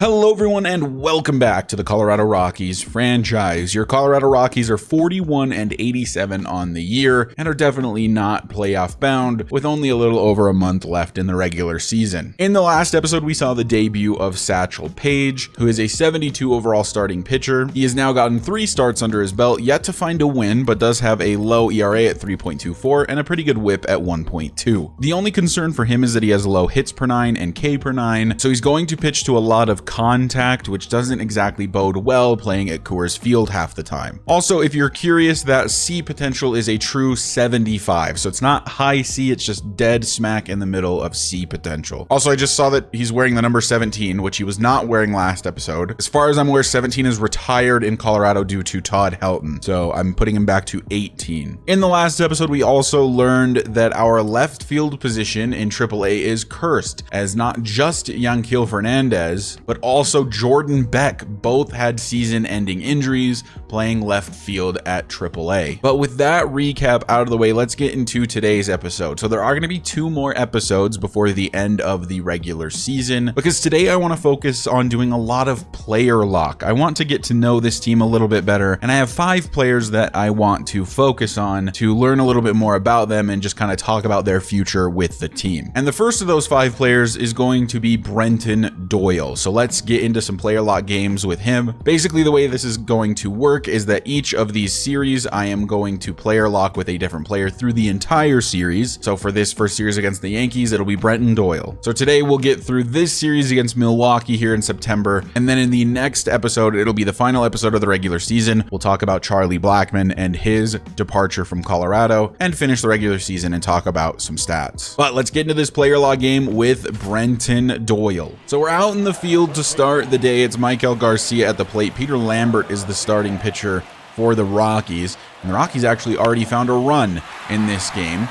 Hello everyone and welcome back to the Colorado Rockies franchise. Your Colorado Rockies are 41-87 on the year and are definitely not playoff bound, with only a little over a month left in the regular season. In the last episode, we saw the debut of Satchel Paige, who is a 72 overall starting pitcher. He has now gotten 3 starts under his belt, yet to find a win, but does have a low ERA at 3.24 and a pretty good whip at 1.2. The only concern for him is that he has low hits per 9 and K per 9, so he's going to pitch to a lot of contact, which doesn't exactly bode well playing at Coors Field half the time. Also, if you're curious, that C potential is a true 75, so it's not high C, it's just dead smack in the middle of C potential. Also, I just saw that he's wearing the number 17, which he was not wearing last episode. As far as I'm aware, 17 is retired in Colorado due to Todd Helton, so I'm putting him back to 18. In the last episode, we also learned that our left field position in AAA is cursed, as not just Yanquiel Fernandez, but also Jordan Beck both had season-ending injuries playing left field at AAA. But with that recap out of the way, let's get into today's episode. So there are going to be 2 more episodes before the end of the regular season, because today I want to focus on doing a lot of player lock. I want to get to know this team a little bit better, and I have 5 players that I want to focus on to learn a little bit more about them and just kind of talk about their future with the team. And the first of those 5 players is going to be Brenton Doyle. So let's get into some player lock games with him. Basically, the way this is going to work is that each of these series, I am going to player lock with a different player through the entire series. So for this first series against the Yankees, it'll be Brenton Doyle. So today we'll get through this series against Milwaukee here in September, and then in the next episode, it'll be the final episode of the regular season. We'll talk about Charlie Blackmon and his departure from Colorado, and finish the regular season and talk about some stats. But let's get into this player lock game with Brenton Doyle. So we're out in the field to start the day. It's Michael Garcia at the plate. Peter Lambert is the starting pitcher for the Rockies, and the Rockies actually already found a run in this game.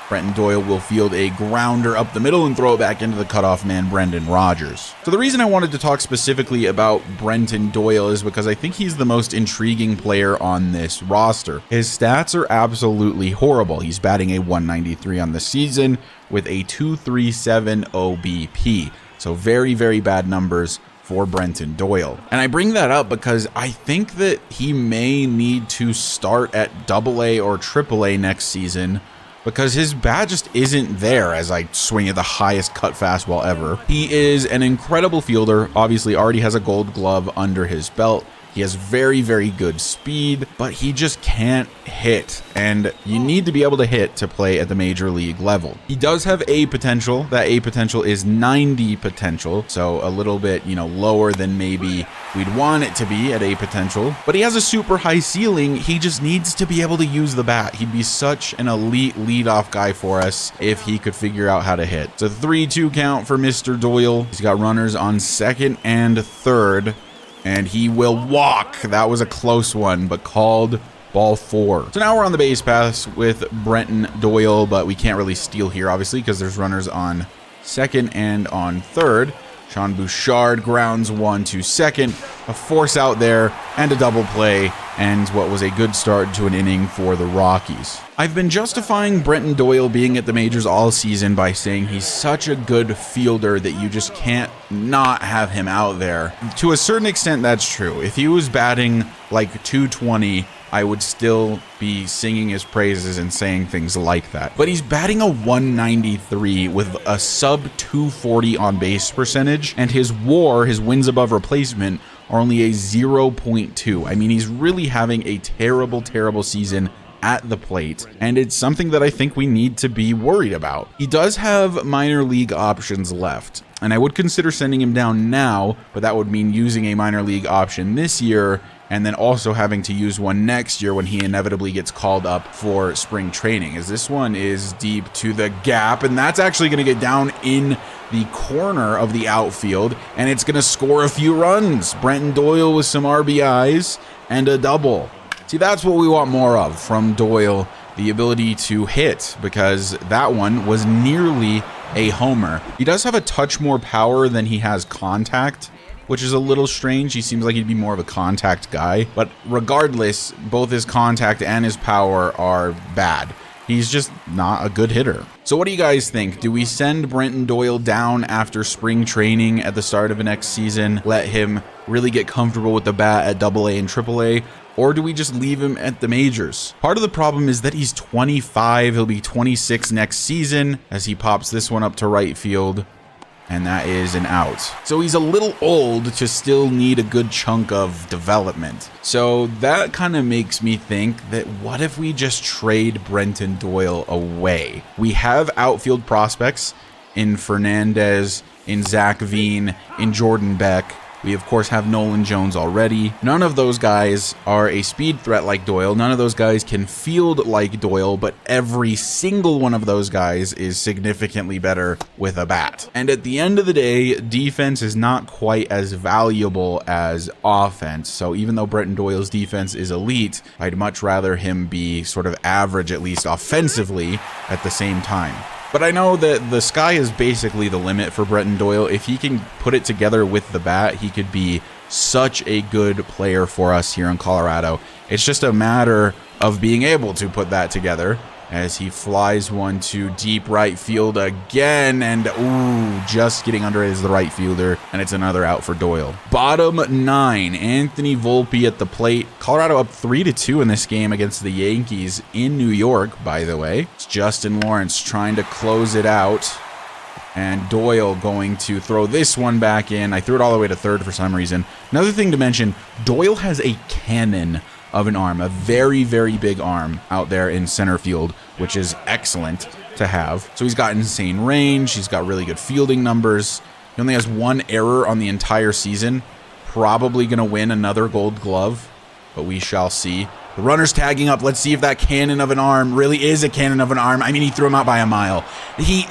Brenton Doyle will field a grounder up the middle and throw it back into the cutoff man, Brendan Rodgers. So the reason I wanted to talk specifically about Brenton Doyle is because I think he's the most intriguing player on this roster. His stats are absolutely horrible. He's batting a 193 on the season with a 237 OBP. So very, very bad numbers for Brenton Doyle. And I bring that up because I think that he may need to start at AA or AAA next season, because his bat just isn't there as I swing at the highest cut fastball ever. He is an incredible fielder, obviously already has a gold glove under his belt. He has very, very good speed, but he just can't hit, and you need to be able to hit to play at the major league level. He does have A potential. That A potential is 90 potential, so a little bit, lower than maybe we'd want it to be at A potential, but he has a super high ceiling. He just needs to be able to use the bat. He'd be such an elite leadoff guy for us if he could figure out how to hit. It's a 3-2 count for Mr. Doyle. He's got runners on second and third, and he will walk. That was a close one, but called ball 4. So now we're on the base paths with Brenton Doyle, but we can't really steal here, obviously, because there's runners on second and on third. Sean Bouchard grounds one to second, a force out there, and a double play ends what was a good start to an inning for the Rockies. I've been justifying Brenton Doyle being at the majors all season by saying he's such a good fielder that you just can't not have him out there. To a certain extent, that's true. If he was batting like 220, I would still be singing his praises and saying things like that. But he's batting a 193 with a sub 240 on base percentage, and his WAR, his wins above replacement, are only a 0.2. I mean, he's really having a terrible, terrible season at the plate, and it's something that I think we need to be worried about. He does have minor league options left, and I would consider sending him down now, but that would mean using a minor league option this year and then also having to use one next year when he inevitably gets called up for spring training, as this one is deep to the gap, and that's actually going to get down in the corner of the outfield, and it's going to score a few runs. Brenton Doyle with some RBIs and a double. See, that's what we want more of from Doyle, the ability to hit, because that one was nearly a homer. He does have a touch more power than he has contact, which is a little strange. He seems like he'd be more of a contact guy, but regardless, both his contact and his power are bad. He's just not a good hitter. So what do you guys think? Do we send Brenton Doyle down after spring training at the start of the next season, let him really get comfortable with the bat at AA and AAA, or do we just leave him at the majors? Part of the problem is that he's 25. He'll be 26 next season as he pops this one up to right field, and that is an out. So he's a little old to still need a good chunk of development. So that kind of makes me think that what if we just trade Brenton Doyle away? We have outfield prospects in Fernandez, in Zach Veen, in Jordan Beck. We, of course, have Nolan Jones already. None of those guys are a speed threat like Doyle. None of those guys can field like Doyle, but every single one of those guys is significantly better with a bat. And at the end of the day, defense is not quite as valuable as offense. So even though Brenton Doyle's defense is elite, I'd much rather him be sort of average, at least offensively, at the same time. But I know that the sky is basically the limit for Brenton Doyle. If he can put it together with the bat, he could be such a good player for us here in Colorado. It's just a matter of being able to put that together as he flies one to deep right field again, and ooh, just getting under it is the right fielder, and it's another out for Doyle. Bottom 9, Anthony Volpe at the plate. Colorado up 3-2 in this game against the Yankees in New York, by the way. It's Justin Lawrence trying to close it out, and Doyle going to throw this one back in. I threw it all the way to third for some reason. Another thing to mention, Doyle has a cannon of an arm, a very, very big arm out there in center field, which is excellent to have. So he's got insane range. He's got really good fielding numbers. He only has one error on the entire season. Probably going to win another Gold Glove, but we shall see. The runner's tagging up. Let's see if that cannon of an arm really is a cannon of an arm. I mean, he threw him out by a mile. He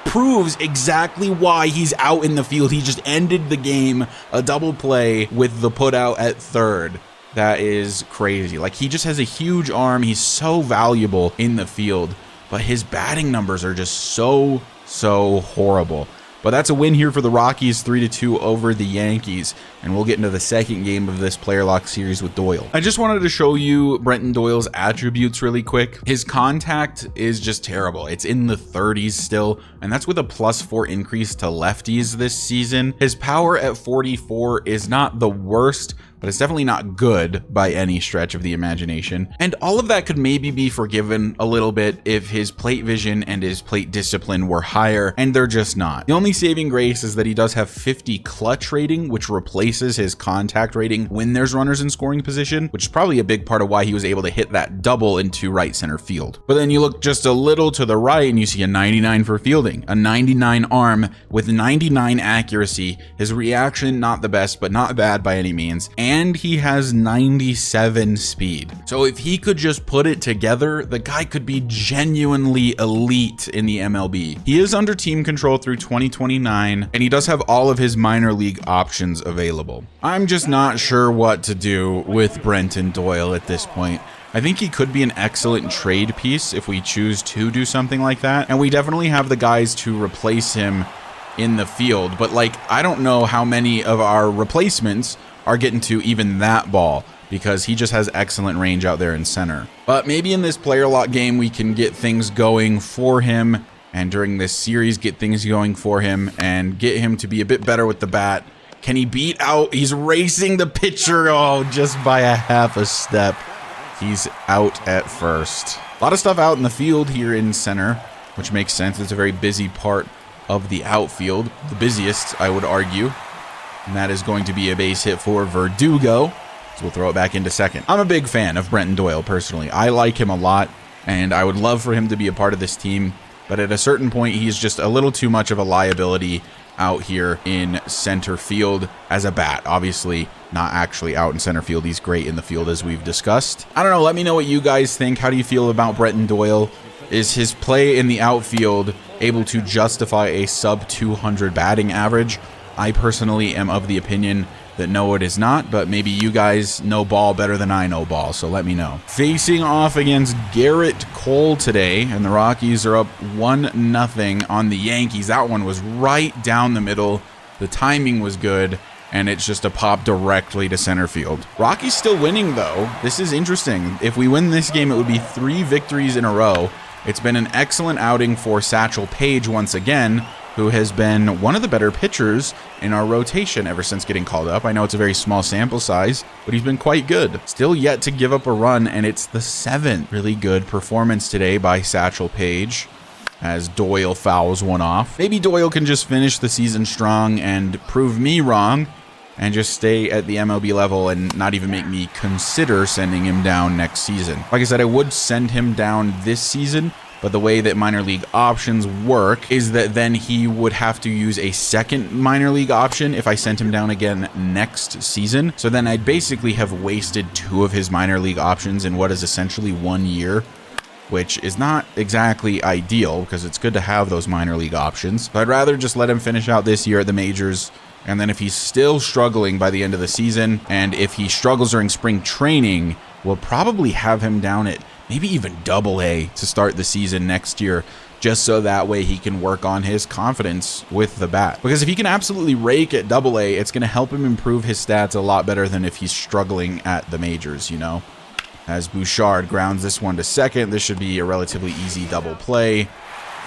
proves exactly why he's out in the field. He just ended the game, a double play with the put out at third. That is crazy. Like, he just has a huge arm. He's so valuable in the field, but his batting numbers are just so horrible. But that's a win here for the Rockies, 3-2 over the Yankees. And we'll get into the second game of this Player Lock series with Doyle. I just wanted to show you Brenton Doyle's attributes really quick. His contact is just terrible. It's in the 30s still, and that's with a +4 increase to lefties this season. His power at 44 is not the worst, but it's definitely not good by any stretch of the imagination. And all of that could maybe be forgiven a little bit if his plate vision and his plate discipline were higher, and they're just not. The only saving grace is that he does have 50 clutch rating, which replaces his contact rating when there's runners in scoring position, which is probably a big part of why he was able to hit that double into right center field. But then you look just a little to the right and you see a 99 for fielding, a 99 arm with 99 accuracy. His reaction, not the best, but not bad by any means. And he has 97 speed. So if he could just put it together, the guy could be genuinely elite in the MLB. He is under team control through 2029, and he does have all of his minor league options available. I'm just not sure what to do with Brenton Doyle at this point. I think he could be an excellent trade piece if we choose to do something like that, and we definitely have the guys to replace him in the field, but like, I don't know how many of our replacements are getting to even that ball, because he just has excellent range out there in center. But maybe in this player lock game we can get things going for him, and during this series get things going for him and get him to be a bit better with the bat. Can he beat out? He's racing the pitcher. Oh, just by a half a step. He's out at first. A lot of stuff out in the field here in center, which makes sense. It's a very busy part of the outfield, the busiest, I would argue. And that is going to be a base hit for Verdugo. So we'll throw it back into second. I'm a big fan of Brenton Doyle personally. I like him a lot, and I would love for him to be a part of this team. But at a certain point, he's just a little too much of a liability out here in center field as a bat. Obviously, not actually out in center field. He's great in the field, as we've discussed. I don't know. Let me know what you guys think. How do you feel about Brenton Doyle? Is his play in the outfield able to justify a sub 200 batting average? I personally am of the opinion that no, it is not, but maybe you guys know ball better than I know ball, so let me know. Facing off against Garrett Cole today, and the Rockies are up 1-0 on the Yankees. That one was right down the middle. The timing was good, and it's just a pop directly to center field. Rockies still winning, though. This is interesting. If we win this game, it would be 3 victories in a row. It's been an excellent outing for Satchel Paige once again, who has been one of the better pitchers in our rotation ever since getting called up. I know it's a very small sample size, but he's been quite good. Still yet to give up a run, and it's the 7th really good performance today by Satchel Paige, as Doyle fouls one off. Maybe Doyle can just finish the season strong and prove me wrong and just stay at the MLB level and not even make me consider sending him down next season. Like I said, I would send him down this season, but the way that minor league options work is that then he would have to use a second minor league option if I sent him down again next season. So then I'd basically have wasted 2 of his minor league options in what is essentially 1 year, which is not exactly ideal because it's good to have those minor league options. So I'd rather just let him finish out this year at the majors. And then if he's still struggling by the end of the season, and if he struggles during spring training, we'll probably have him down at maybe even AA to start the season next year, just so that way he can work on his confidence with the bat. Because if he can absolutely rake at AA, it's going to help him improve his stats a lot better than if he's struggling at the majors, you know? As Bouchard grounds this one to second, this should be a relatively easy double play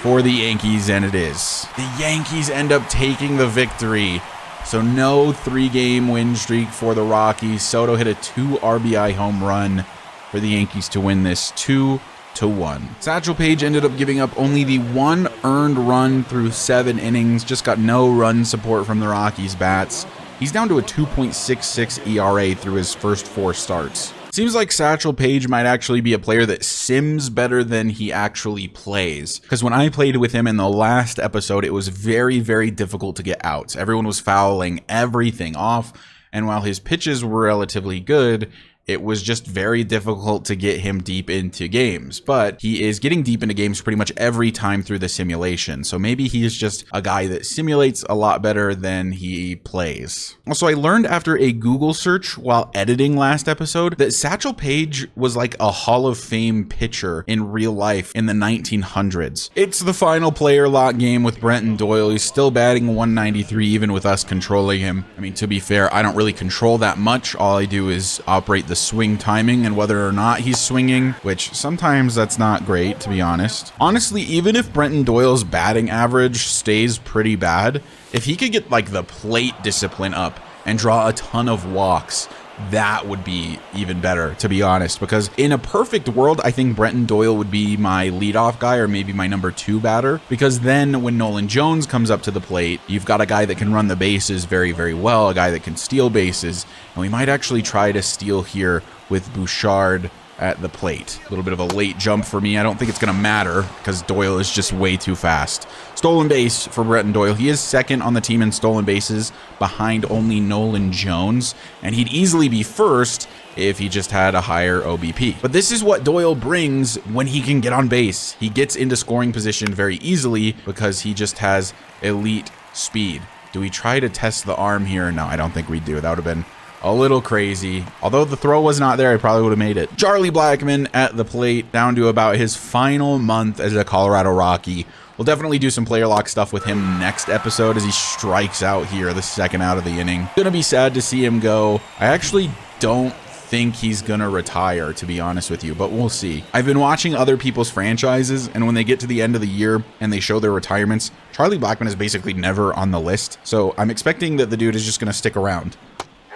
for the Yankees, and it is. The Yankees end up taking the victory. So no 3-game win streak for the Rockies. Soto hit a 2 RBI home run for the Yankees to win this 2-1. Satchel Paige ended up giving up only the 1 earned run through 7 innings. Just got no run support from the Rockies bats. He's down to a 2.66 ERA through his first 4 starts. Seems like Satchel Paige might actually be a player that sims better than he actually plays. Because when I played with him in the last episode, it was very, very difficult to get outs. Everyone was fouling everything off. And while his pitches were relatively good, it was just very difficult to get him deep into games. But he is getting deep into games pretty much every time through the simulation. So maybe he is just a guy that simulates a lot better than he plays. Also, I learned after a Google search while editing last episode that Satchel Paige was like a Hall of Fame pitcher in real life in the 1900s. It's the final player lot game with Brenton Doyle. He's still batting 193 even with us controlling him. I mean, to be fair, I don't really control that much. All I do is operate the swing timing and whether or not he's swinging, which sometimes that's not great, to be honest. Honestly, even if Brenton Doyle's batting average stays pretty bad, if he could get like the plate discipline up and draw a ton of walks, that would be even better, to be honest, because in a perfect world, I think Brenton Doyle would be my leadoff guy or maybe my number 2 batter, because then when Nolan Jones comes up to the plate, you've got a guy that can run the bases very, very well, a guy that can steal bases, and we might actually try to steal here with Bouchard at the plate. A little bit of a late jump for me. I don't think it's going to matter because Doyle is just way too fast. Stolen base for Brenton Doyle. He is second on the team in stolen bases behind only Nolan Jones, and he'd easily be first if he just had a higher OBP. But this is what Doyle brings when he can get on base. He gets into scoring position very easily because he just has elite speed. Do we try to test the arm here? No, I don't think we do. That would have been a little crazy. Although the throw was not there, I probably would have made it. Charlie Blackmon at the plate, down to about his final month as a Colorado Rocky. We'll definitely do some player lock stuff with him next episode as he strikes out here, the second out of the inning. Gonna be sad to see him go. I actually don't think he's gonna retire, to be honest with you, but we'll see. I've been watching other people's franchises, and when they get to the end of the year and they show their retirements, Charlie Blackmon is basically never on the list. So I'm expecting that the dude is just gonna stick around.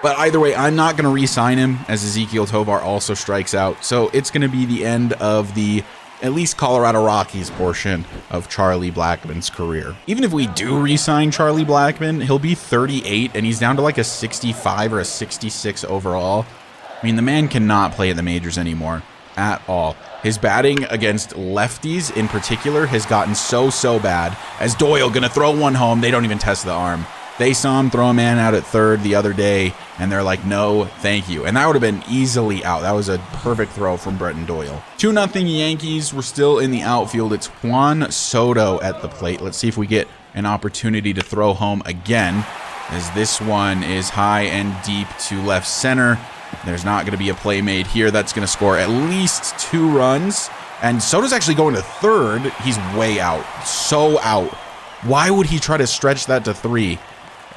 But either way, I'm not going to re-sign him as Ezekiel Tovar also strikes out. So it's going to be the end of the at least Colorado Rockies portion of Charlie Blackmon's career. Even if we do re-sign Charlie Blackmon, he'll be 38 and he's down to like a 65 or a 66 overall. I mean, the man cannot play at the majors anymore at all. His batting against lefties in particular has gotten so bad. As Doyle going to throw one home, they don't even test the arm. They saw him throw a man out at third the other day, and they're like, no, thank you. And that would have been easily out. That was a perfect throw from Brenton Doyle. 2-0 Yankees. We're still in the outfield. It's Juan Soto at the plate. Let's see if we get an opportunity to throw home again, as this one is high and deep to left center. There's not going to be a play made here. That's going to score at least 2 runs. And Soto's actually going to third. He's way out. So out. Why would he try to stretch that to 3?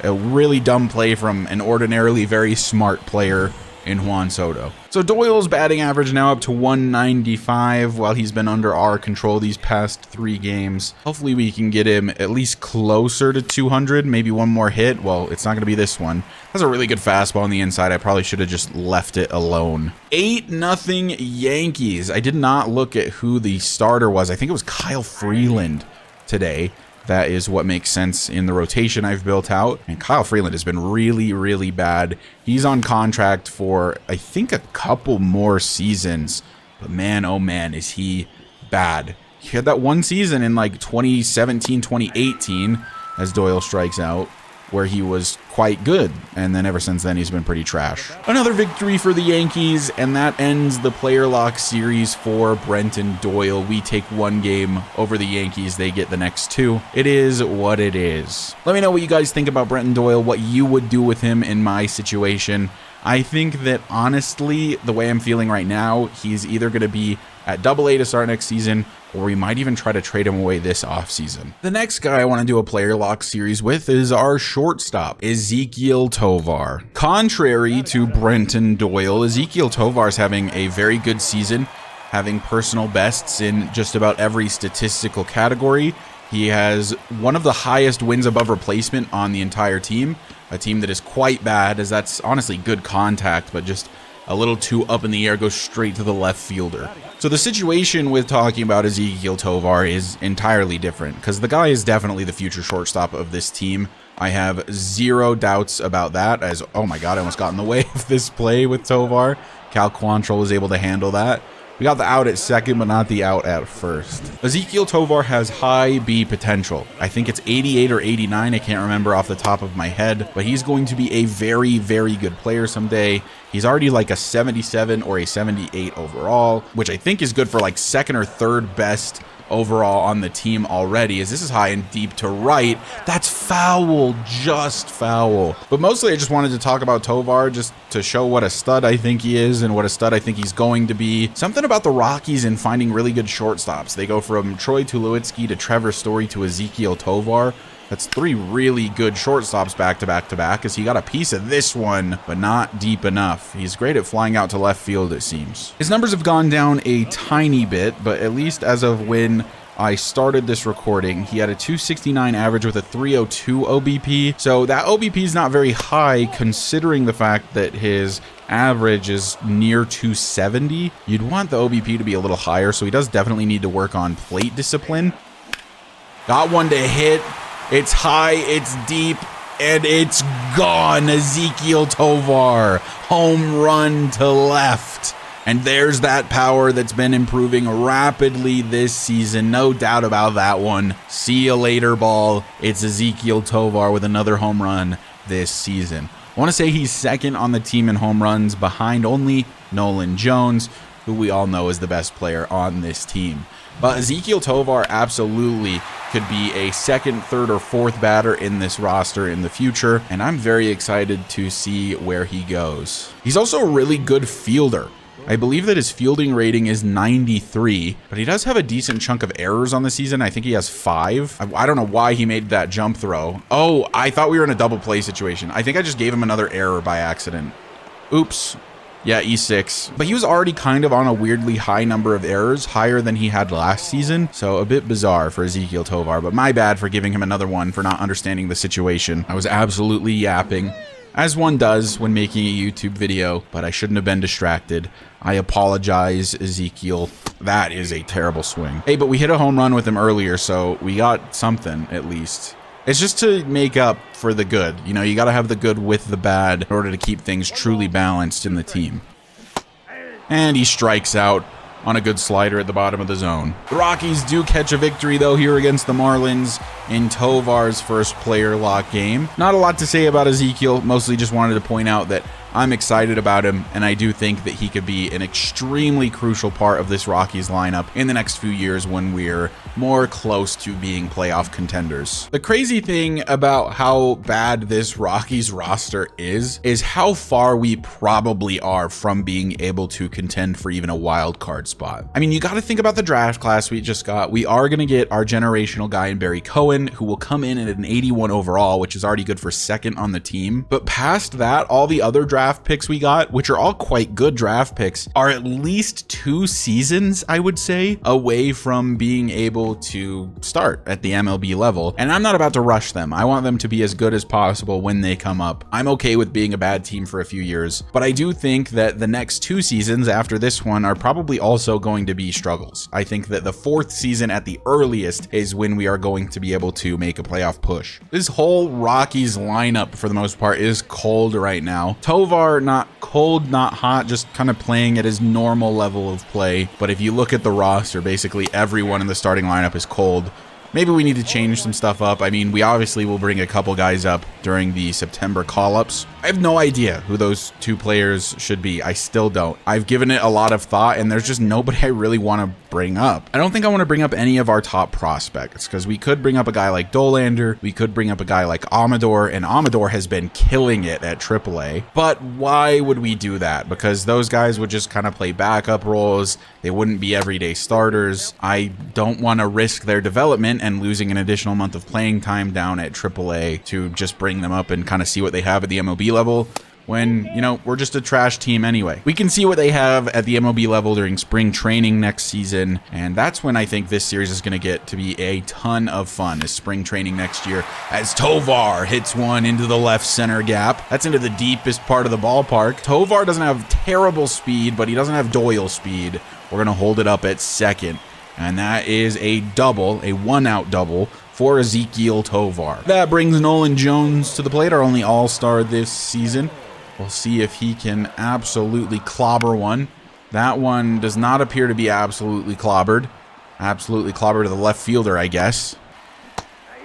A really dumb play from an ordinarily very smart player in Juan Soto. So Doyle's batting average now up to 195 while he's been under our control these past 3 games. Hopefully we can get him at least closer to 200, maybe one more hit. Well, it's not going to be this one. That's a really good fastball on the inside. I probably should have just left it alone. 8-0 Yankees. I did not look at who the starter was. I think it was Kyle Freeland today. That is what makes sense in the rotation I've built out. And Kyle Freeland has been really, really bad. He's on contract for, I think, a couple more seasons. But man, oh man, is he bad. He had that one season in like 2017, 2018, as Doyle strikes out, where he was quite good, and then ever since then he's been pretty trash. Another victory for the Yankees, and that ends the player lock series for Brenton Doyle. We take 1 game over the Yankees, they get the next 2. It is what it is. Let me know what you guys think about Brenton Doyle, what you would do with him in my situation. I think that honestly, the way I'm feeling right now, he's either going to be at AA to start next season, or we might even try to trade him away this offseason. The next guy I want to do a player lock series with is our shortstop, Ezekiel Tovar. Contrary to Brenton Doyle, Ezekiel Tovar is having a very good season, having personal bests in just about every statistical category. He has one of the highest wins above replacement on the entire team, a team that is quite bad, as that's honestly good contact, but just a little too up in the air, goes straight to the left fielder. So the situation with talking about Ezekiel Tovar is entirely different, because the guy is definitely the future shortstop of this team. I have 0 doubts about that, as, oh my god, I almost got in the way of this play with Tovar. Cal Quantrill was able to handle that. We got the out at second, but not the out at first. Ezekiel Tovar has high B potential. I think it's 88 or 89. I can't remember off the top of my head, but he's going to be a very, very good player someday. He's already like a 77 or a 78 overall, which I think is good for like 2nd or 3rd best overall on the team already, as this is high and deep to right. That's foul, just foul. But mostly I just wanted to talk about Tovar just to show what a stud I think he is and what a stud I think he's going to be. Something about the Rockies and finding really good shortstops. They go from Troy Tulowitzki to Trevor Story to Ezekiel Tovar. That's 3 really good shortstops back to back to back, as he got a piece of this one, but not deep enough. He's great at flying out to left field, it seems. His numbers have gone down a tiny bit, but at least as of when I started this recording, he had a 269 average with a 302 OBP. So that OBP is not very high considering the fact that his average is near 270. You'd want the OBP to be a little higher, so he does definitely need to work on plate discipline. Got one to hit. It's high, it's deep, and it's gone. Ezekiel Tovar, home run to left. And there's that power that's been improving rapidly this season. No doubt about that one. See you later, ball. It's Ezekiel Tovar with another home run this season. I want to say he's 2nd on the team in home runs, behind only Nolan Jones, who we all know is the best player on this team. But Ezekiel Tovar absolutely could be a 2nd, 3rd, or 4th batter in this roster in the future, and I'm very excited to see where he goes. He's also a really good fielder. I believe that his fielding rating is 93, but he does have a decent chunk of errors on the season. I think he has 5. I don't know why he made that jump throw. Oh, I thought we were in a double play situation. I think I just gave him another error by accident. Oops. Yeah, E6. But he was already kind of on a weirdly high number of errors, higher than he had last season. So a bit bizarre for Ezekiel Tovar, but my bad for giving him another one for not understanding the situation. I was absolutely yapping, as one does when making a YouTube video, but I shouldn't have been distracted. I apologize, Ezekiel. That is a terrible swing. Hey, but we hit a home run with him earlier, so we got something at least. It's just to make up for the good. You know, you got to have the good with the bad in order to keep things truly balanced in the team. And he strikes out on a good slider at the bottom of the zone. The Rockies do catch a victory, though, here against the Marlins in Tovar's first player lock game. Not a lot to say about Ezekiel. Mostly just wanted to point out that I'm excited about him, and I do think that he could be an extremely crucial part of this Rockies lineup in the next few years when we're more close to being playoff contenders. The crazy thing about how bad this Rockies roster is how far we probably are from being able to contend for even a wild card spot. I mean, you got to think about the draft class we just got. We are going to get our generational guy in Barry Cohen, who will come in at an 81 overall, which is already good for second on the team. But past that, all the other draft picks we got, which are all quite good draft picks, are at least 2 seasons, I would say, away from being able to start at the MLB level. And I'm not about to rush them. I want them to be as good as possible when they come up. I'm okay with being a bad team for a few years, but I do think that the next 2 seasons after this one are probably also going to be struggles. I think that the 4th season at the earliest is when we are going to be able to make a playoff push. This whole Rockies lineup, for the most part, is cold right now. Tovar, not cold, not hot, just kind of playing at his normal level of play. But if you look at the roster, basically everyone in the starting lineup is cold. Maybe we need to change some stuff up. I mean, we obviously will bring a couple guys up during the September call-ups. I have no idea who those 2 players should be. I still don't. I've given it a lot of thought, and there's just nobody I really want to bring up. I don't think I want to bring up any of our top prospects, because we could bring up a guy like Dollander, we could bring up a guy like Amador, and Amador has been killing it at AAA. But why would we do that? Because those guys would just kind of play backup roles. They wouldn't be everyday starters. I don't want to risk their development and losing an additional month of playing time down at AAA to just bring them up and kind of see what they have at the MLB level when, you know, we're just a trash team anyway. We can see what they have at the MLB level during spring training next season, and that's when I think this series is going to get to be a ton of fun, is spring training next year, as Tovar hits one into the left center gap. That's into the deepest part of the ballpark. Tovar doesn't have terrible speed, but he doesn't have Doyle speed. We're going to hold it up at second. And that is a double, a 1-out double for Ezekiel Tovar. That brings Nolan Jones to the plate, our only all-star this season. We'll see if he can absolutely clobber one. That one does not appear to be absolutely clobbered. Absolutely clobbered to the left fielder, I guess.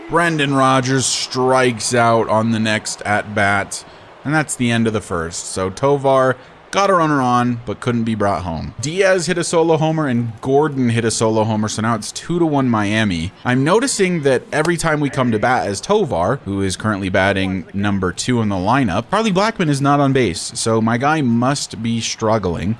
Brendan Rodgers strikes out on the next at-bat. And that's the end of the first. So Tovar got a runner on, but couldn't be brought home. Diaz hit a solo homer and Gordon hit a solo homer, so now it's 2-1 Miami. I'm noticing that every time we come to bat as Tovar, who is currently batting number 2 in the lineup, Charlie Blackmon is not on base, so my guy must be struggling.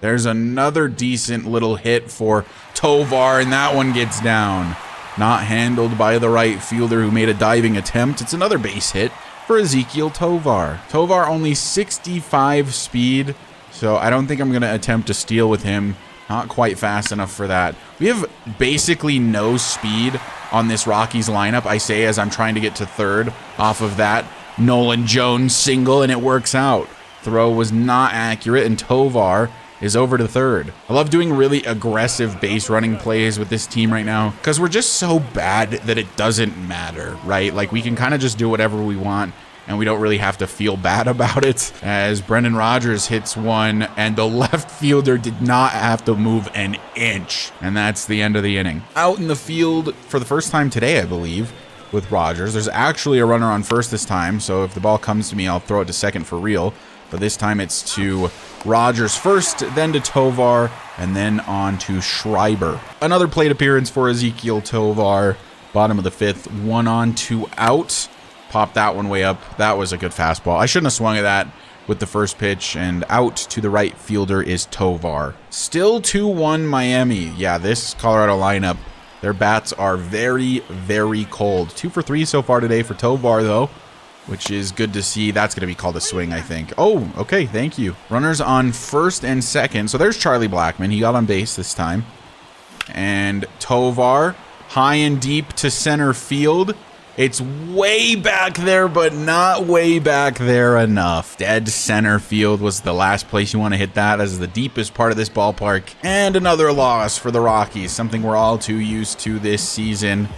There's another decent little hit for Tovar, and that one gets down. Not handled by the right fielder who made a diving attempt. It's another base hit for Ezekiel Tovar. Tovar only 65 speed, so I don't think I'm going to attempt to steal with him. Not quite fast enough for that. We have basically no speed on this Rockies lineup, I say, as I'm trying to get to third off of that Nolan Jones single, and it works out. Throw was not accurate, and Tovar is over to third. I love doing really aggressive base running plays with this team right now because we're just so bad that it doesn't matter, right? Like, we can kind of just do whatever we want and we don't really have to feel bad about it, as Brendan Rodgers hits one and the left fielder did not have to move an inch, and that's the end of the inning. Out in the field for the first time today, I believe, with Rodgers. There's actually a runner on first this time, so if the ball comes to me, I'll throw it to second for real. But this time it's to Rodgers first, then to Tovar, and then on to Schreiber. Another plate appearance for Ezekiel Tovar. Bottom of the 5th, 1 on, 2 out. Popped that one way up. That was a good fastball. I shouldn't have swung at that with the first pitch, and out to the right fielder is Tovar. Still 2-1 Miami. Yeah, this Colorado lineup, their bats are very, very cold. 2 for 3 so far today for Tovar, though, which is good to see. That's going to be called a swing, I think. Oh, okay, thank you. Runners on first and second. So there's Charlie Blackmon. He got on base this time. And Tovar, high and deep to center field. It's way back there, but not way back there enough. Dead center field was the last place you want to hit that, as the deepest part of this ballpark. And another loss for the Rockies, something we're all too used to this season.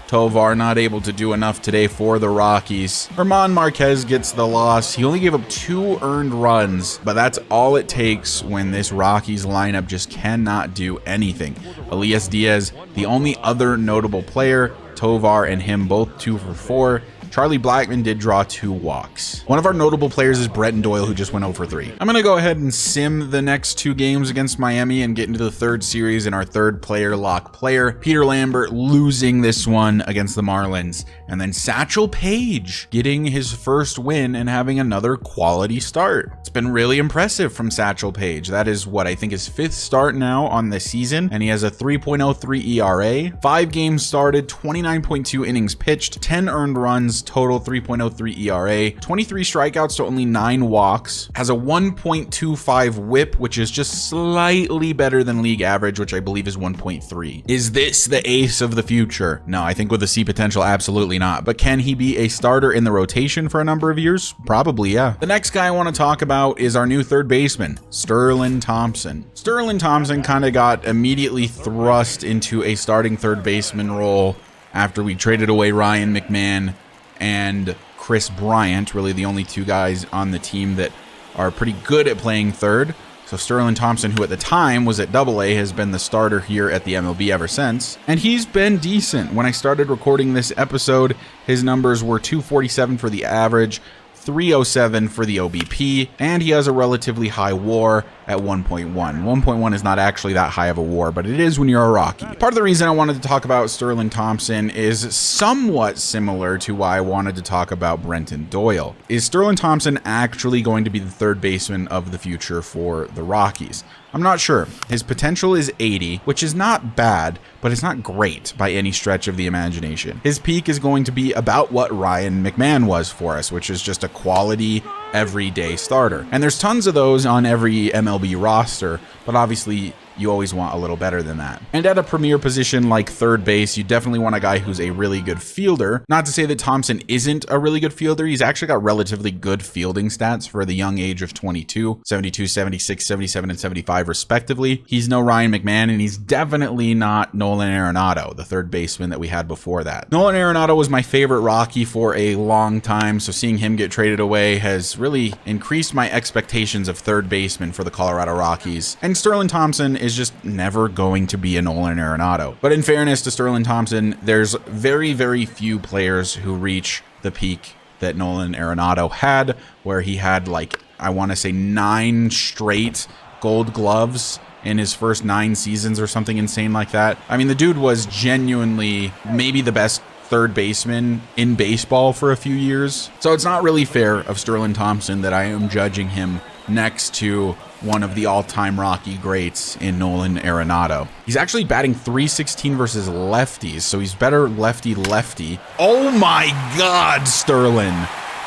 Tovar not able to do enough today for the Rockies. Hermon Marquez gets the loss. He only gave up 2 earned runs, but that's all it takes when this Rockies lineup just cannot do anything. Elias Diaz, the only other notable player. Tovar and him both 2 for 4. Charlie Blackmon did draw 2 walks. One of our notable players is Brenton Doyle, who just went 0 for 3. I'm going to go ahead and sim the next 2 games against Miami and get into the 3rd series in our 3rd player lock player. Peter Lambert losing this one against the Marlins. And then Satchel Paige getting his first win and having another quality start. It's been really impressive from Satchel Paige. That is what I think his 5th start now on the season, and he has a 3.03 ERA, 5 games started, 29.2 innings pitched, 10 earned runs, total 3.03 ERA, 23 strikeouts to only 9 walks, has a 1.25 whip, which is just slightly better than league average, which I believe is 1.3. Is this the ace of the future? No, I think with the C potential, absolutely not. But can he be a starter in the rotation for a number of years? Probably, yeah. The next guy I want to talk about is our new 3rd baseman, Sterling Thompson. Sterling Thompson kind of got immediately thrust into a starting 3rd baseman role after we traded away Ryan McMahon and Chris Bryant, really the only 2 guys on the team that are pretty good at playing 3rd. So Sterling Thompson, who at the time was at AA, has been the starter here at the MLB ever since. And he's been decent. When I started recording this episode, his numbers were 247 for the average, 307 for the OBP, and he has a relatively high WAR at 1.1. 1.1 is not actually that high of a WAR, but it is when you're a Rocky. Part of the reason I wanted to talk about Sterling Thompson is somewhat similar to why I wanted to talk about Brenton Doyle. Is Sterling Thompson actually going to be the 3rd baseman of the future for the Rockies? I'm not sure. His potential is 80, which is not bad, but it's not great by any stretch of the imagination. His peak is going to be about what Ryan McMahon was for us, which is just a quality everyday starter. And there's tons of those on every MLB roster, but obviously you always want a little better than that. And at a premier position like 3rd base, you definitely want a guy who's a really good fielder. Not to say that Thompson isn't a really good fielder. He's actually got relatively good fielding stats for the young age of 22, 72, 76, 77, and 75 respectively. He's no Ryan McMahon, and he's definitely not Nolan Arenado, the 3rd baseman that we had before that. Nolan Arenado was my favorite Rocky for a long time, so seeing him get traded away has really increased my expectations of 3rd baseman for the Colorado Rockies. And Sterling Thompson is just never going to be a Nolan Arenado. But in fairness to Sterling Thompson, there's very, very few players who reach the peak that Nolan Arenado had, where he had, like, I want to say 9 straight Gold Gloves in his first 9 seasons or something insane like that. I mean, the dude was genuinely maybe the best 3rd baseman in baseball for a few years. So it's not really fair of Sterling Thompson that I am judging him next to one of the all-time Rocky greats in Nolan Arenado. He's actually batting .316 versus lefties, so he's better lefty-lefty. Oh my God, Sterling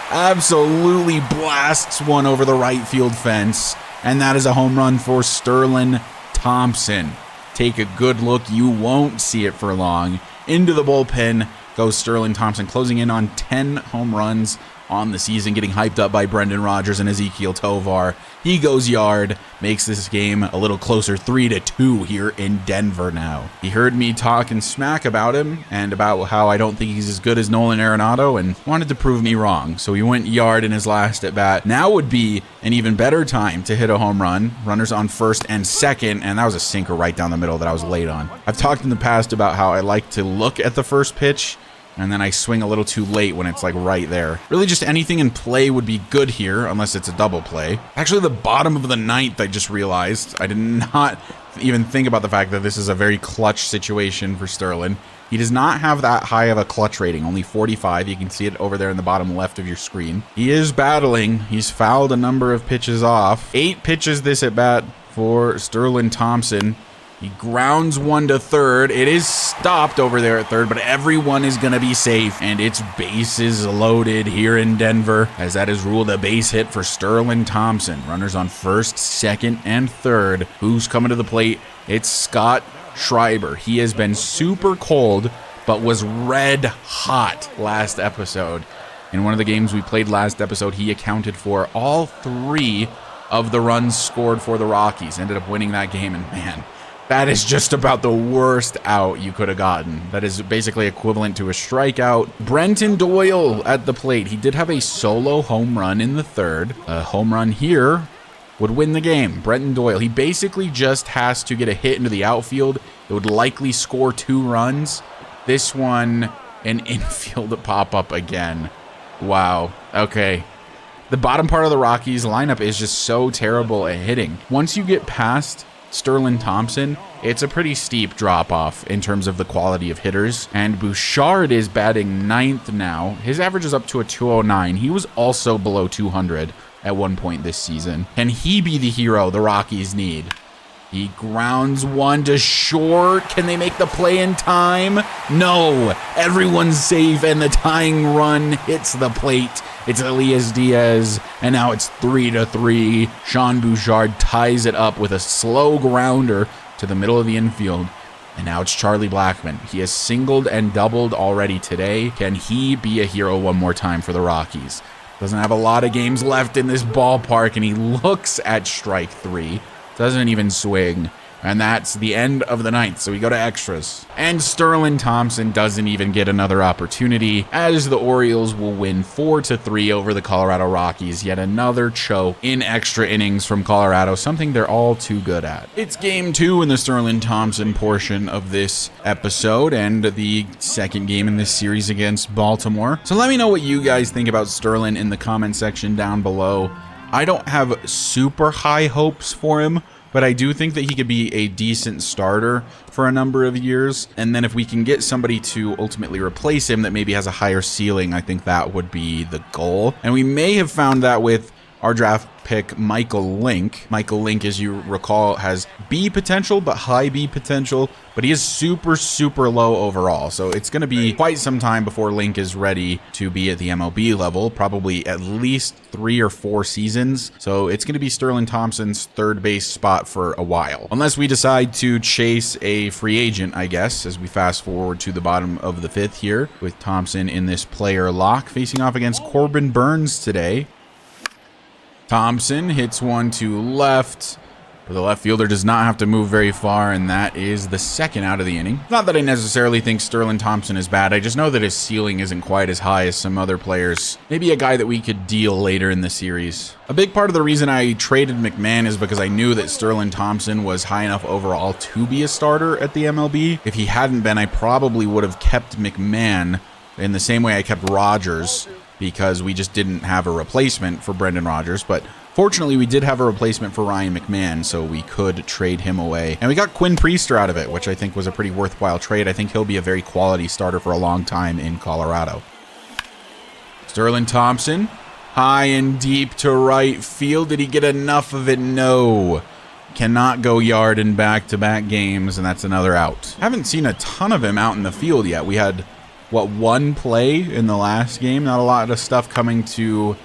absolutely blasts one over the right field fence, and that is a home run for Sterling Thompson. Take a good look. You won't see it for long. Into the bullpen goes Sterling Thompson, closing in on 10 home runs on the season, getting hyped up by Brendan Rodgers and Ezekiel Tovar. He goes yard, makes this game a little closer, 3-2 here in Denver now. He heard me talking smack about him and about how I don't think he's as good as Nolan Arenado and wanted to prove me wrong. So he went yard in his last at bat. Now would be an even better time to hit a home run. Runners on 1st and 2nd, and that was a sinker right down the middle that I was late on. I've talked in the past about how I like to look at the first pitch and then I swing a little too late when it's like right there. Really just anything in play would be good here, unless it's a double play. Actually, the bottom of the 9th, I just realized. I did not even think about the fact that this is a very clutch situation for Sterling. He does not have that high of a clutch rating, only 45. You can see it over there in the bottom left of your screen. He is battling. He's fouled a number of pitches off. 8 pitches this at bat for Sterling Thompson. He grounds one to 3rd. It is stopped over there at 3rd, but everyone is going to be safe, and it's bases loaded here in Denver, as that is ruled a base hit for Sterling Thompson. Runners on 1st, 2nd, and 3rd. Who's coming to the plate? It's Scott Schreiber. He has been super cold, but was red hot last episode. In one of the games we played last episode, he accounted for all 3 of the runs scored for the Rockies. Ended up winning that game, and man, that is just about the worst out you could have gotten. That is basically equivalent to a strikeout. Brenton Doyle at the plate. He did have a solo home run in the 3rd. A home run here would win the game. Brenton Doyle. He basically just has to get a hit into the outfield. It would likely score 2 runs. This one, an infield pop-up again. Wow. Okay. The bottom part of the Rockies lineup is just so terrible at hitting. Once you get past Sterling Thompson, it's a pretty steep drop-off in terms of the quality of hitters. And Bouchard is batting 9th now. His average is up to a 209. He was also below 200 at one point this season. Can he be the hero the Rockies need? He grounds one to short. Can they make the play in time? No. Everyone's safe, and the tying run hits the plate. It's Elias Diaz, and now it's 3-3. Sean Bouchard ties it up with a slow grounder to the middle of the infield. And now it's Charlie Blackmon. He has singled and doubled already today. Can he be a hero one more time for the Rockies? Doesn't have a lot of games left in this ballpark, and he looks at strike 3. Doesn't even swing. And that's the end of the 9th, so we go to extras. And Sterling Thompson doesn't even get another opportunity, as the Orioles will win 4-3 over the Colorado Rockies. Yet another choke in extra innings from Colorado, something they're all too good at. It's game 2 in the Sterling Thompson portion of this episode, and the second game in this series against Baltimore. So let me know what you guys think about Sterling in the comment section down below. I don't have super high hopes for him, but I do think that he could be a decent starter for a number of years. And then if we can get somebody to ultimately replace him that maybe has a higher ceiling, I think that would be the goal. And we may have found that with our draft pick, Michael Link. Michael Link, as you recall, has B potential, but high B potential, but he is super, super low overall. So it's going to be quite some time before Link is ready to be at the MLB level, probably at least 3 or 4 seasons. So it's going to be Sterling Thompson's third base spot for a while, unless we decide to chase a free agent, I guess, as we fast forward to the bottom of the 5th here with Thompson in this player lock, facing off against Corbin Burns today. Thompson hits one to left, but the left fielder does not have to move very far, and that is the second out of the inning. Not that I necessarily think Sterling Thompson is bad. I just know that his ceiling isn't quite as high as some other players. Maybe a guy that we could deal later in the series. A big part of the reason I traded McMahon is because I knew that Sterling Thompson was high enough overall to be a starter at the MLB. If he hadn't been, I probably would have kept McMahon in the same way I kept Rodgers, because we just didn't have a replacement for Brendan Rodgers. But fortunately, we did have a replacement for Ryan McMahon, so we could trade him away. And we got Quinn Priester out of it, which I think was a pretty worthwhile trade. I think he'll be a very quality starter for a long time in Colorado. Sterling Thompson, high and deep to right field. Did he get enough of it? No. Cannot go yard in back-to-back games, and that's another out. Haven't seen a ton of him out in the field yet. We had one play in the last game? Not a lot of stuff coming to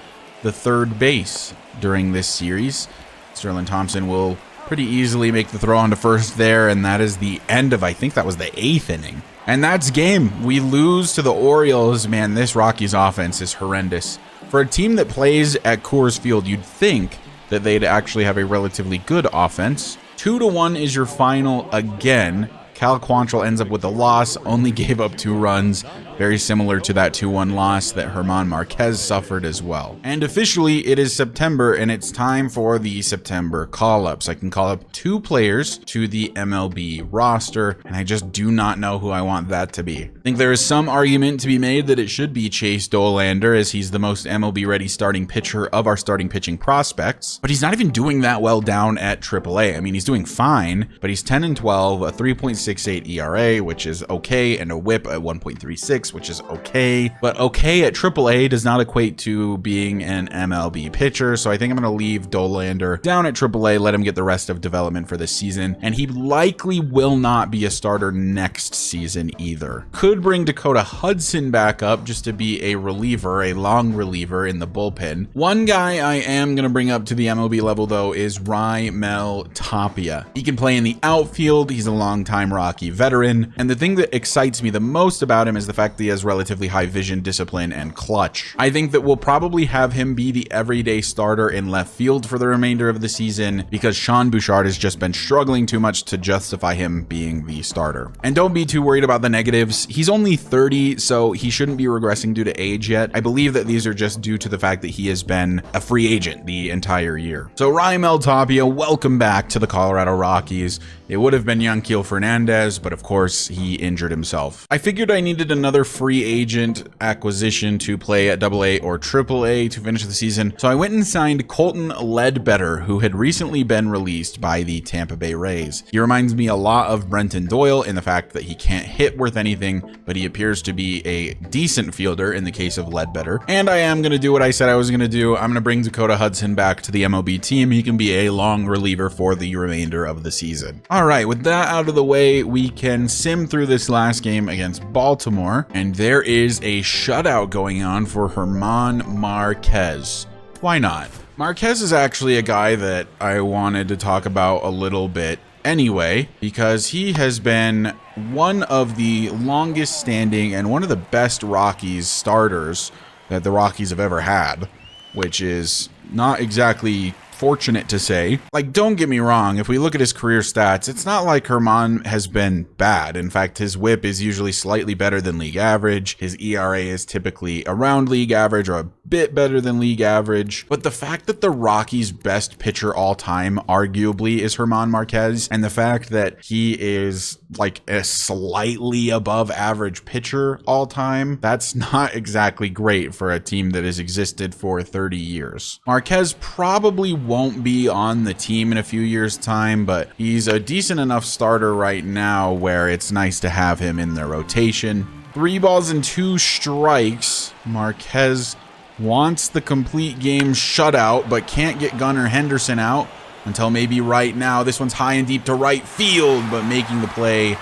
the third base during this series. Sterling Thompson will pretty easily make the throw onto first there, and that is the end of, I think that was the 8th inning. And that's game. We lose to the Orioles. Man, this Rockies offense is horrendous. For a team that plays at Coors Field, you'd think that they'd actually have a relatively good offense. 2-1 is your final again. Cal Quantrill ends up with a loss, only gave up 2 runs, very similar to that 2-1 loss that Hermon Marquez suffered as well. And officially, it is September, and it's time for the September call-ups. I can call up 2 players to the MLB roster, and I just do not know who I want that to be. I think there is some argument to be made that it should be Chase Dollander, as he's the most MLB-ready starting pitcher of our starting pitching prospects, but he's not even doing that well down at AAA. I mean, he's doing fine, but he's 10-12, a 3.68 ERA, which is okay, and a WHIP at 1.36, which is okay. But okay at AAA does not equate to being an MLB pitcher, so I think I'm going to leave Dollander down at AAA, let him get the rest of development for this season, and he likely will not be a starter next season either. Could bring Dakota Hudson back up just to be a reliever, a long reliever in the bullpen. One guy I am going to bring up to the MLB level, though, is Raimel Tapia. He can play in the outfield. He's a longtime Rocky veteran, and the thing that excites me the most about him is the fact that he has relatively high vision, discipline, and clutch. I think that we'll probably have him be the everyday starter in left field for the remainder of the season, because Sean Bouchard has just been struggling too much to justify him being the starter. And don't be too worried about the negatives. He's only 30, so he shouldn't be regressing due to age yet. I believe that these are just due to the fact that he has been a free agent the entire year. So Raimel Tapia, welcome back to the Colorado Rockies. It would have been Yanquiel Fernandez, but of course he injured himself. I figured I needed another free agent acquisition to play at AA or AAA to finish the season, so I went and signed Colton Ledbetter, who had recently been released by the Tampa Bay Rays. He reminds me a lot of Brenton Doyle in the fact that he can't hit worth anything, but he appears to be a decent fielder in the case of Ledbetter. And I am going to do what I said I was going to do. I'm going to bring Dakota Hudson back to the MLB team. He can be a long reliever for the remainder of the season. All right, with that out of the way, we can sim through this last game against Baltimore, and there is a shutout going on for Hermon Marquez. Why not? Marquez is actually a guy that I wanted to talk about a little bit anyway, because he has been one of the longest standing and one of the best Rockies starters that the Rockies have ever had, which is not exactly fortunate to say. Like, don't get me wrong, if we look at his career stats, it's not like Hermon has been bad. In fact, his whip is usually slightly better than league average. His ERA is typically around league average or a bit better than league average. But the fact that the Rockies' best pitcher all time arguably is Hermon Marquez, and the fact that he is like a slightly above average pitcher all time, that's not exactly great for a team that has existed for 30 years. Marquez probably won't be on the team in a few years' time, but he's a decent enough starter right now where it's nice to have him in the rotation. 3 balls and 2 strikes. Marquez wants the complete game shutout, but can't get Gunnar Henderson out until maybe right now. This one's high and deep to right field, but making the play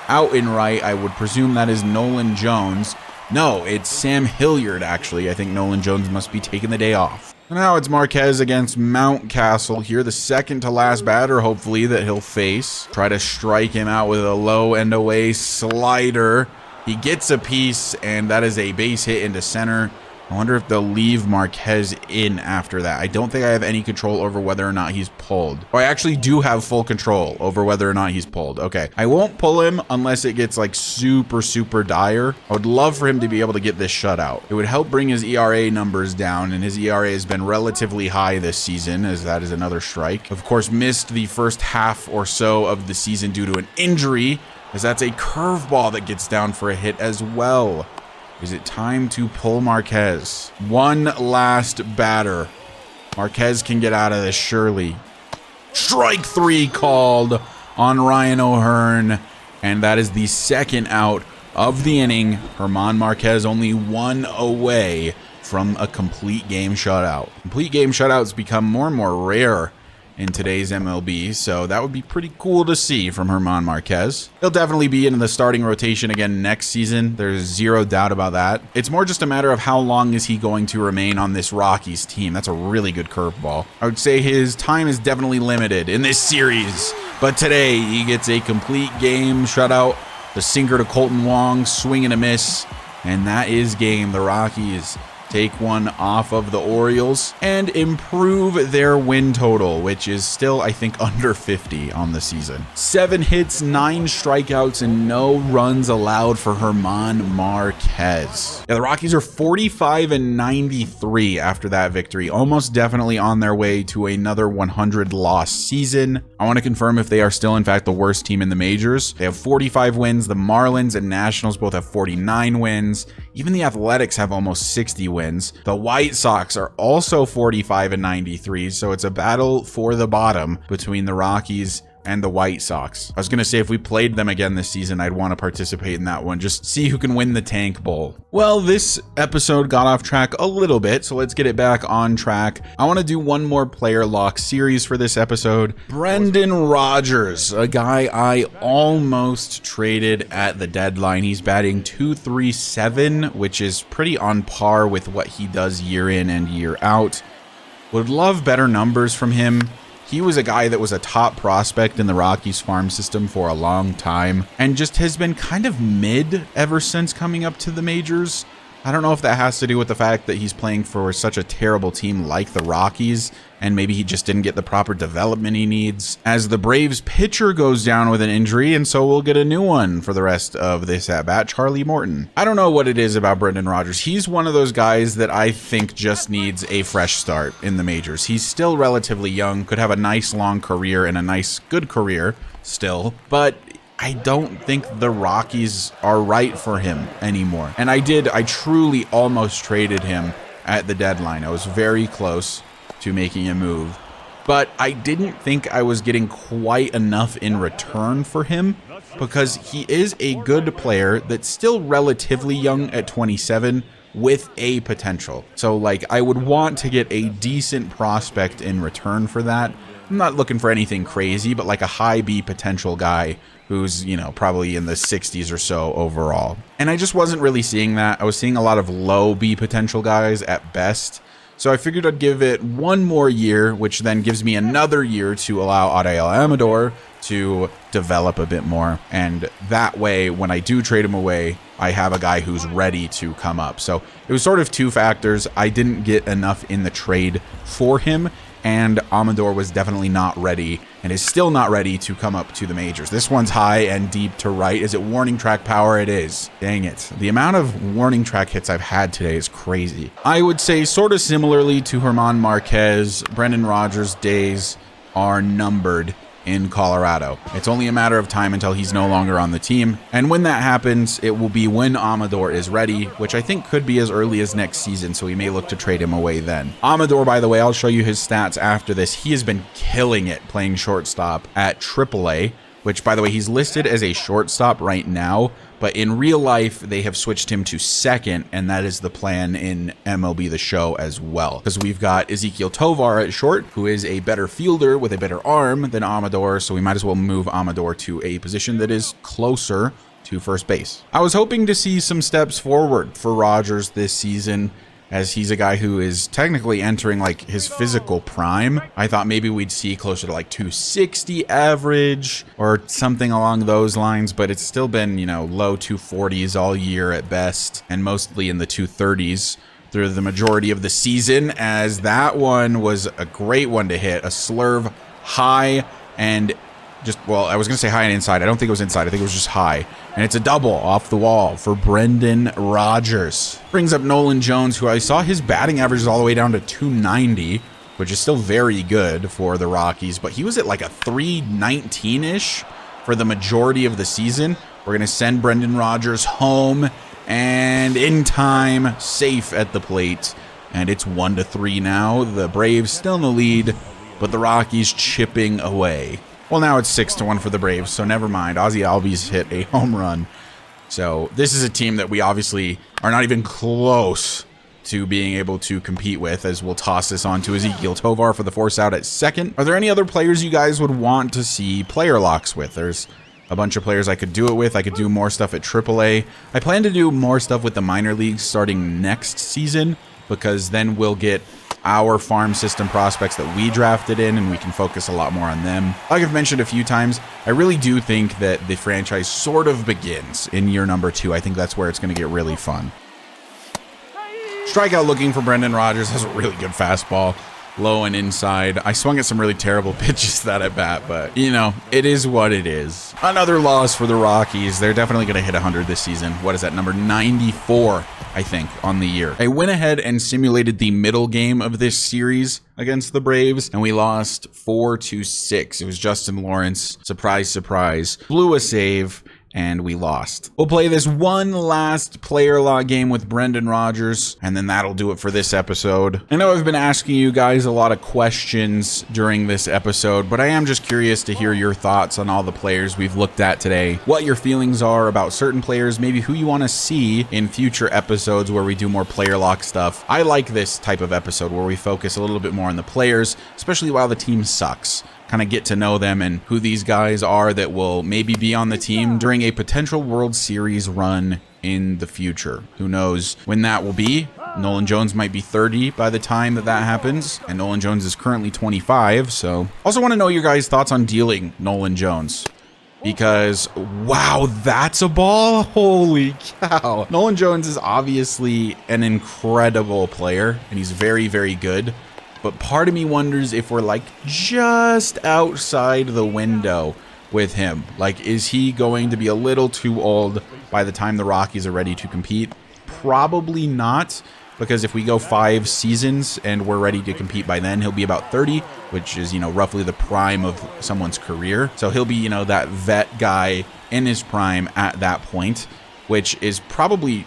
out in right. I would presume that is Nolan Jones. No, it's Sam Hilliard, actually. I think Nolan Jones must be taking the day off. Now it's Marquez against Mountcastle here, the second to last batter, hopefully, that he'll face. Try to strike him out with a low and away slider. He gets a piece, and that is a base hit into center. I wonder if they'll leave Marquez in after that. I don't think I have any control over whether or not he's pulled. Oh, I actually do have full control over whether or not he's pulled. Okay. I won't pull him unless it gets like super dire. I would love for him to be able to get this shutout. It would help bring his ERA numbers down, and his ERA has been relatively high this season, as that is another strike. Of course, missed the first half or so of the season due to an injury, as that's a curveball that gets down for a hit as well. Is it time to pull Marquez? One last batter. Marquez can get out of this, surely. Strike 3 called on Ryan O'Hearn, and that is the second out of the inning. Hermon Marquez only 1 away from a complete game shutout. Complete game shutouts become more and more rare in today's MLB, so that would be pretty cool to see from Hermon Marquez. He'll definitely be in the starting rotation again next season. There's zero doubt about that. It's more just a matter of how long is he going to remain on this Rockies team. That's a really good curveball. I would say his time is definitely limited in this series, but today he gets a complete game shutout. The sinker to Colton Wong, swing and a miss, and that is game. The Rockies take one off of the Orioles and improve their win total, which is still, I think, under 50 on the season. 7 hits, 9 strikeouts, and no runs allowed for Hermon Marquez. Yeah, the Rockies are 45-93 after that victory, almost definitely on their way to another 100-loss season. I want to confirm if they are still, in fact, the worst team in the majors. They have 45 wins. The Marlins and Nationals both have 49 wins. Even the Athletics have almost 60 wins. The White Sox are also 45-93, so it's a battle for the bottom between the Rockies and the White Sox. I was going to say if we played them again this season, I'd want to participate in that one, just see who can win the Tank Bowl. Well, this episode got off track a little bit, so let's get it back on track. I want to do one more player lock series for this episode. Brendan Rodgers, a guy I almost traded at the deadline. He's batting .237, which is pretty on par with what he does year in and year out. Would love better numbers from him. He was a guy that was a top prospect in the Rockies farm system for a long time and just has been kind of mid ever since coming up to the majors. I don't know if that has to do with the fact that he's playing for such a terrible team like the Rockies and maybe he just didn't get the proper development he needs, as the Braves pitcher goes down with an injury, and so we'll get a new one for the rest of this at-bat, Charlie Morton. I don't know what it is about Brendan Rodgers. He's one of those guys that I think just needs a fresh start in the majors. He's still relatively young, could have a nice long career and a nice good career still, but I don't think the Rockies are right for him anymore. And I truly almost traded him at the deadline. I was very close to making a move, but I didn't think I was getting quite enough in return for him, because he is a good player that's still relatively young at 27 with a potential. So like, I would want to get a decent prospect in return for that. I'm not looking for anything crazy, but like a high B potential guy who's, you know, probably in the 60s or so overall. And I just wasn't really seeing that. I was seeing a lot of low B potential guys at best. So I figured I'd give it one more year, which then gives me another year to allow Adael Amador to develop a bit more. And that way, when I do trade him away, I have a guy who's ready to come up. So it was sort of two factors. I didn't get enough in the trade for him, and Amador was definitely not ready and is still not ready to come up to the majors. This one's high and deep to right. Is it warning track power? It is. Dang it. The amount of warning track hits I've had today is crazy. I would say sort of similarly to Hermon Marquez, Brendan Rodgers' days are numbered in Colorado. It's only a matter of time until he's no longer on the team. And when that happens, it will be when Amador is ready, which I think could be as early as next season, so we may look to trade him away then. Amador, by the way, I'll show you his stats after this. He has been killing it playing shortstop at AAA, which, by the way, he's listed as a shortstop right now, but in real life, they have switched him to second, and that is the plan in MLB The Show as well. Because we've got Ezekiel Tovar at short, who is a better fielder with a better arm than Amador, so we might as well move Amador to a position that is closer to first base. I was hoping to see some steps forward for Rodgers this season, as he's a guy who is technically entering like his physical prime. I thought maybe we'd see closer to like 260 average or something along those lines, but it's still been, you know, low 240s all year at best, and mostly in the 230s through the majority of the season, as that one was a great one to hit. A slurve high and just, well, I was going to say high and inside. I don't think it was inside. I think it was just high. And it's a double off the wall for Brendan Rodgers. Brings up Nolan Jones, who I saw his batting average is all the way down to 290, which is still very good for the Rockies. But he was at like a 319-ish for the majority of the season. We're going to send Brendan Rodgers home, and in time, safe at the plate. And it's 1-3 now. The Braves still in the lead, but the Rockies chipping away. Well, now it's 6-1 for the Braves, so never mind. Ozzie Albies hit a home run. So this is a team that we obviously are not even close to being able to compete with, as we'll toss this on to Ezekiel Tovar for the force out at second. Are there any other players you guys would want to see player locks with? There's a bunch of players I could do it with. I could do more stuff at AAA. I plan to do more stuff with the minor leagues starting next season, because then we'll get our farm system prospects that we drafted in, and we can focus a lot more on them. Like I've mentioned a few times, I really do think that the franchise sort of begins in year number 2. I think that's where it's going to get really fun. Strikeout looking for Brendan Rodgers. Has a really good fastball, low and inside. I swung at some really terrible pitches that at bat, but you know, it is what it is. Another loss for the Rockies. They're definitely going to hit 100 this season. What is that, number 94, I think, on the year. I went ahead and simulated the middle game of this series against the Braves, and we lost 4-6. It was Justin Lawrence. Surprise, surprise. Blew a save, and we lost. We'll play this one last player lock game with Brendan Rodgers, and then that'll do it for this episode. I know I've been asking you guys a lot of questions during this episode, but I am just curious to hear your thoughts on all the players we've looked at today, what your feelings are about certain players, maybe who you want to see in future episodes where we do more player lock stuff. I like this type of episode where we focus a little bit more on the players, especially while the team sucks. Kind of get to know them and who these guys are that will maybe be on the team during a potential World Series run in the future. Who knows when that will be? Nolan Jones might be 30 by the time that happens, and Nolan Jones is currently 25, so. Also want to know your guys' thoughts on dealing Nolan Jones, because wow, that's a ball. Holy cow. Nolan Jones is obviously an incredible player, and he's very, very good. but part of me wonders if we're like just outside the window with him. Like, is he going to be a little too old by the time the Rockies are ready to compete? Probably not, because if we go 5 seasons and we're ready to compete by then, he'll be about 30, which is, roughly the prime of someone's career. So he'll be, that vet guy in his prime at that point, which is probably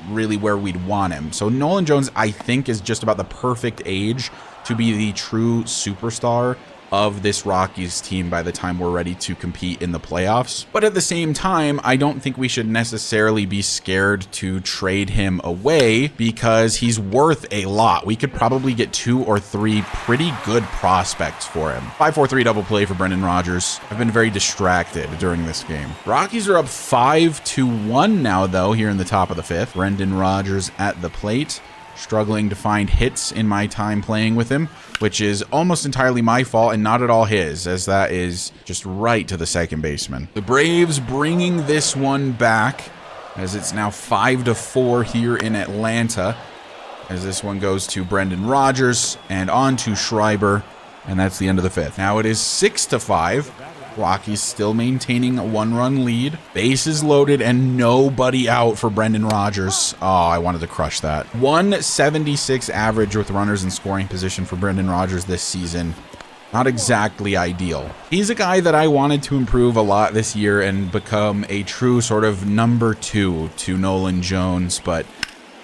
really where we'd want him. So Nolan Jones, I think, is just about the perfect age to be the true superstar of this Rockies team by the time we're ready to compete in the playoffs. But at the same time, I don't think we should necessarily be scared to trade him away because he's worth a lot. We could probably get 2 or 3 pretty good prospects for him. 5-4-3 double play for Brendan Rodgers. I've been very distracted during this game. Rockies are up 5-1 now, though, here in the top of the 5th. Brendan Rodgers at the plate. Struggling to find hits in my time playing with him, which is almost entirely my fault and not at all his, as that is just right to the second baseman. The Braves bringing this one back, as it's now 5-4 here in Atlanta, as this one goes to Brendan Rodgers and on to Schreiber, and that's the end of the 5th. Now it is 6-5. Rockies still maintaining a 1-run lead. Bases loaded and nobody out for Brendan Rodgers. Oh, I wanted to crush that. 176 average with runners in scoring position for Brendan Rodgers this season. Not exactly ideal. He's a guy that I wanted to improve a lot this year and become a true sort of number 2 to Nolan Jones, but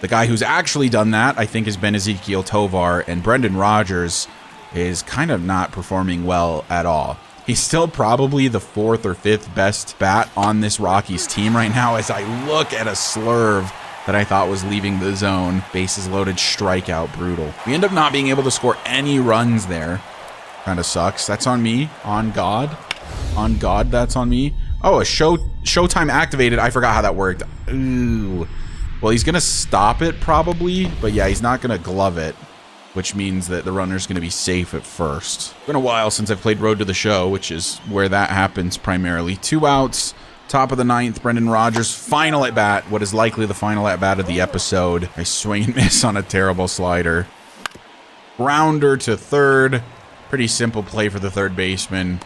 the guy who's actually done that, I think, has been Ezekiel Tovar, and Brendan Rodgers is kind of not performing well at all. He's still probably the 4th or 5th best bat on this Rockies team right now as I look at a slurve that I thought was leaving the zone. Bases loaded, strikeout, brutal. We end up not being able to score any runs there. Kind of sucks. That's on me. On God. On God, that's on me. Oh, a showtime activated. I forgot how that worked. Ooh. Well, he's going to stop it probably, but yeah, he's not going to glove it, which means that the runner's going to be safe at first. It's been a while since I've played Road to the Show, which is where that happens primarily. 2 outs, top of the 9th, Brendan Rodgers, final at bat, what is likely the final at bat of the episode. I swing and miss on a terrible slider. Grounder to third. Pretty simple play for the third baseman.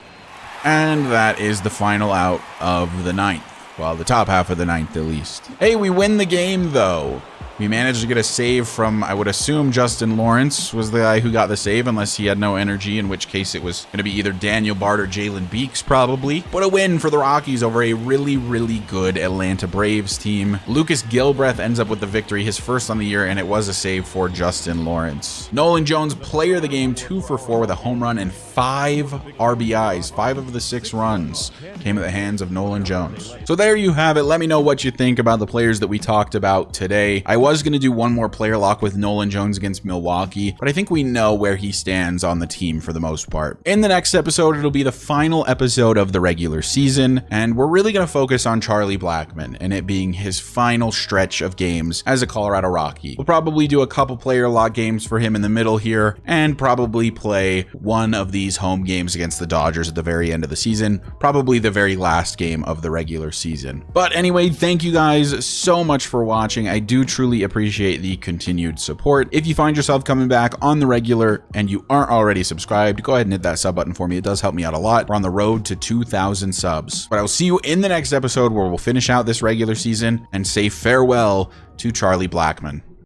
And that is the final out of the 9th. Well, the top half of the 9th at least. Hey, we win the game though. We managed to get a save from, I would assume, Justin Lawrence was the guy who got the save, unless he had no energy, in which case it was going to be either Daniel Bard or Jalen Beeks, probably. But a win for the Rockies over a really, really good Atlanta Braves team. Lucas Gilbreth ends up with the victory, his first on the year, and it was a save for Justin Lawrence. Nolan Jones, player of the game, 2 for 4 with a home run and 5 RBIs. 5 of the 6 runs came at the hands of Nolan Jones. So there you have it. Let me know what you think about the players that we talked about today. I was going to do one more player lock with Nolan Jones against Milwaukee, but I think we know where he stands on the team for the most part. In the next episode, it'll be the final episode of the regular season, and we're really going to focus on Charlie Blackmon and it being his final stretch of games as a Colorado Rocky. We'll probably do a couple player lock games for him in the middle here, and probably play one of these home games against the Dodgers at the very end of the season, probably the very last game of the regular season. But anyway, thank you guys so much for watching. I do truly appreciate the continued support. If you find yourself coming back on the regular and you aren't already subscribed, go ahead and hit that sub button for me. It does help me out a lot. We're on the road to 2,000 subs. But I will see you in the next episode where we'll finish out this regular season and say farewell to Charlie Blackmon.